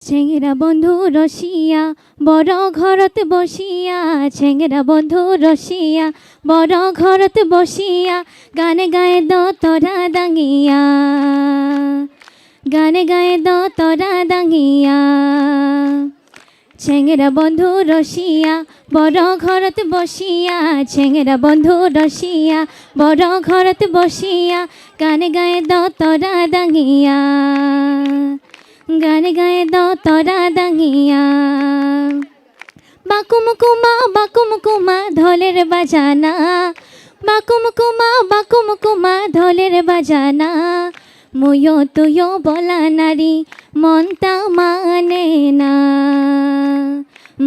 চেংরা বন্ধু রসিয়া বড় ঘরত বসিয়া, চেংরা বন্ধু রসিয়া বড় ঘরত বসিয়া, গানে গায়ে দ তরা দাঙিয়া, গানে গায়ে দ তরা দাঙিয়া। চেংরা বন্ধু রসিয়া বড় ঘরত বসিয়া, চেংরা বন্ধু রসিয়া বড় ঘরত বসিয়া, গানে গায়ে দ তরা দাঙিয়া, গানে গায়ে দ তরা দাঙিয়া। বাকুম কুমা ধলের বাজানা, বাকুম কুমা ধলের বাজানা, মুয়ো তুয়ো বলা নারী মনটা মানে না,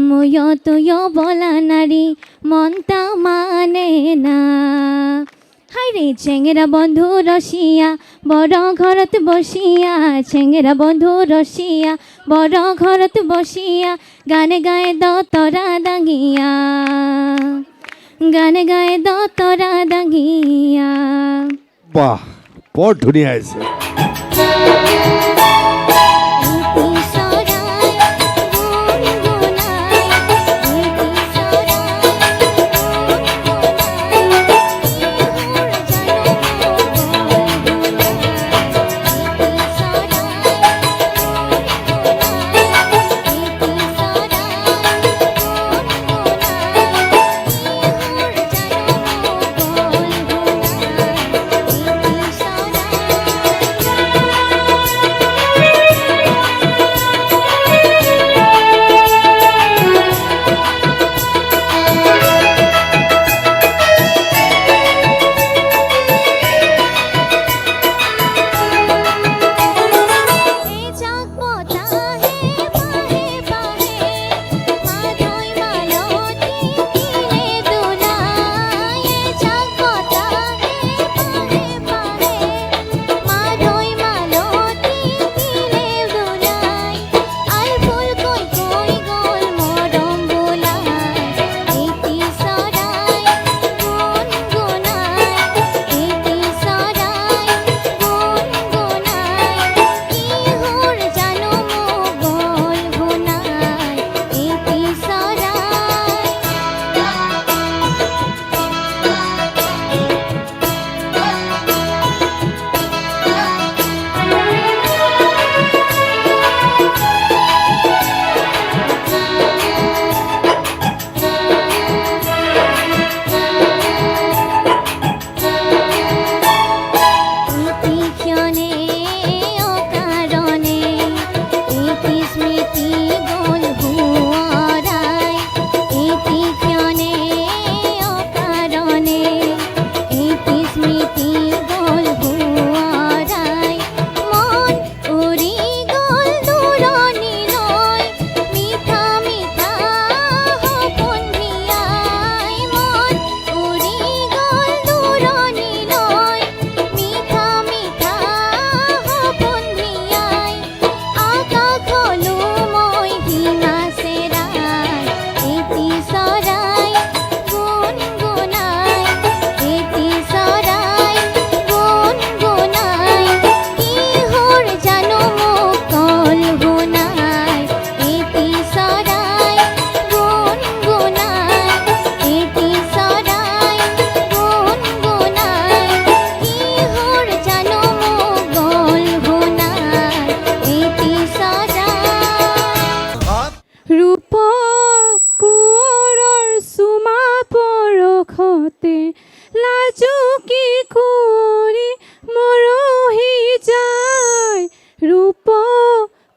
মুয়ো তুয়ো বলা নারী মনটা মানে না। হাইরে চেংরা বন্ধু রসিয়া বড় ঘরত বসিয়া, চেংরা বন্ধু রসিয়া বড় ঘরত বসিয়া, গানে গায়ে দ তরা দাঙিয়া, গানে গায়ে দ তরা দাঙিয়া। বাহ, বড় ধুনিয়া আছে। লাজুকি কৰি মৰহি যায়, ৰূপ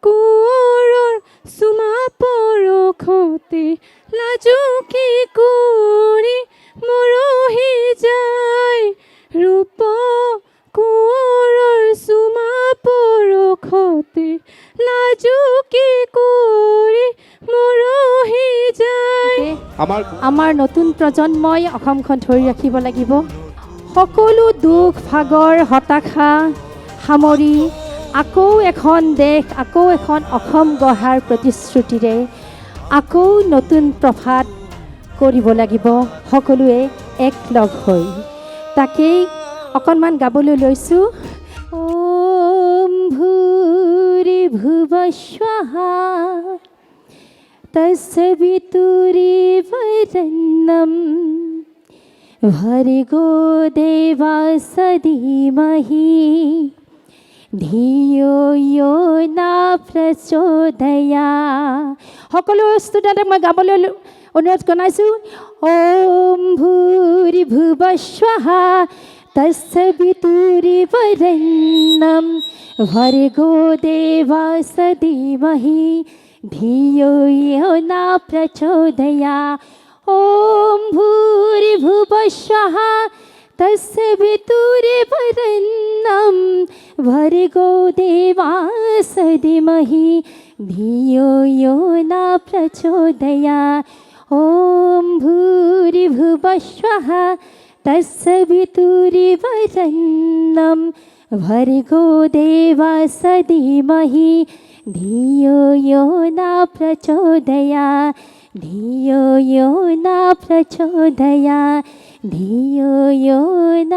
কোঁৱৰৰ চুমা পৰখতে, লাজুকি কৰি মৰহি যায়, ৰূপ কোঁৱৰৰ চুমা পৰখতে, লাজুকি কৰি মৰহি যায়। আমাৰ নতুন প্ৰজন্মই অসমখন ধৰি ৰাখিব লাগিব। সকলো দুখ ভাগৰ হতাশা সামৰি আকৌ এখন দেশ, আকৌ এখন অসম গঢ়াৰ প্ৰতিশ্ৰুতিৰে আকৌ নতুন প্ৰভাত কৰিব লাগিব সকলোৱে একলগ হৈ। তাকেই অকণমান গাবলৈ লৈছোঁ। ওম ভূৰি भुवस्वः तस्य वितुरीवरन्नं भर्गो देवस्य धीमहि ধিয়ো য়ো না প্ৰচোদয়া। সকলো ষ্টুডেণ্টক মই গাবলৈ অনুৰোধ জনাইছোঁ। ওম ভূৰি ভুৱস্বঃ তস্য বিতুৰীবৰেণ্যং ভৰ্গো দেৱস্য ধীমহি ধিয়ো য়ো না প্ৰচোদয়া। ওম ভূৰি ভুৱস্বঃ तस्य वितुरीवरन्नं भर्गो देवस्य धीमहि धियो यो न प्रचोदयात्। ॐ भूर्भुवस्वः तस्य वितुरीवरन्नं भर्गो देवस्य धीमहि धियो यो न प्रचोदयात् धियो यो न प्रचोदयात् धियो यो न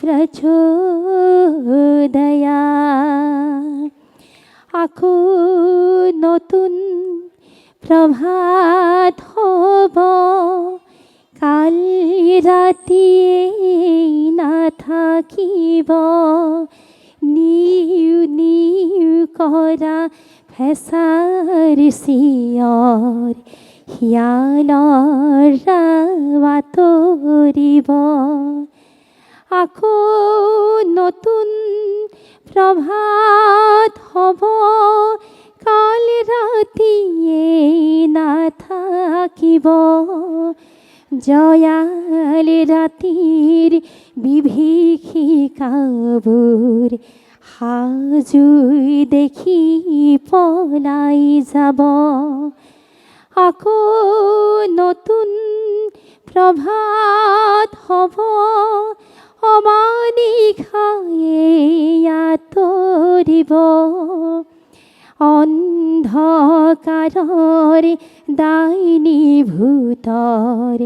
प्रचोदयात्। আকৌ নতুন প্ৰভাত হ'ব কালি ৰাতিয়ে নাথাকিব নিউ নিউ কৰা ফেঁচাৰ চিঞৰ হিয়ালৰ বাতৰিব। আকৌ নতুন প্ৰভাত হ'ব কালি ৰাতিয়ে নাথাকিব জয়ালি ৰাতিৰ বিভীষিকাবোৰ সাজুই দেখি পলাই যাব। আকৌ নতুন প্ৰভাত হ'ব অমানিশায়ে আঁতৰিব অন্ধকাৰৰ ডাইনী ভূতৰ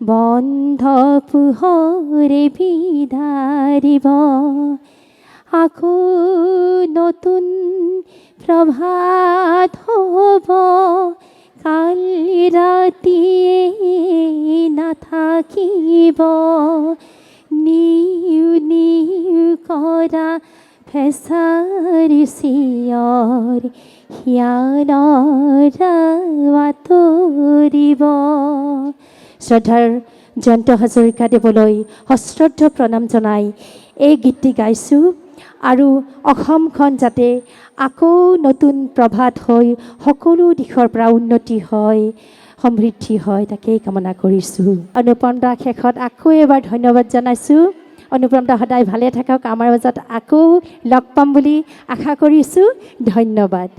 বন্ধ পোহৰে বিদাৰিব। আকৌ নতুন প্ৰভাত হ'ব কালি ৰাতিয়ে নাথাকিব নিউ নিউ কৰা ফেঁচাৰ চিঞৰ হিয়ালৰ বাতৰিব। শ্ৰদ্ধাৰ জয়ন্ত হাজৰিকাদেৱলৈ সশ্ৰদ্ধ প্ৰণাম জনাই এই গীতটি গাইছোঁ আৰু অসমখন যাতে আকৌ নতুন প্ৰভাত হৈ সকলো দিশৰ পৰা উন্নতি হয় সমৃদ্ধি হয় তাকেই কামনা কৰিছোঁ। অনুপম দা শেষত আকৌ এবাৰ ধন্যবাদ জনাইছোঁ। অনুপম দা সদায় ভালে থাকক, আমাৰ মাজত আকৌ লগ পাম বুলি আশা কৰিছোঁ। ধন্যবাদ।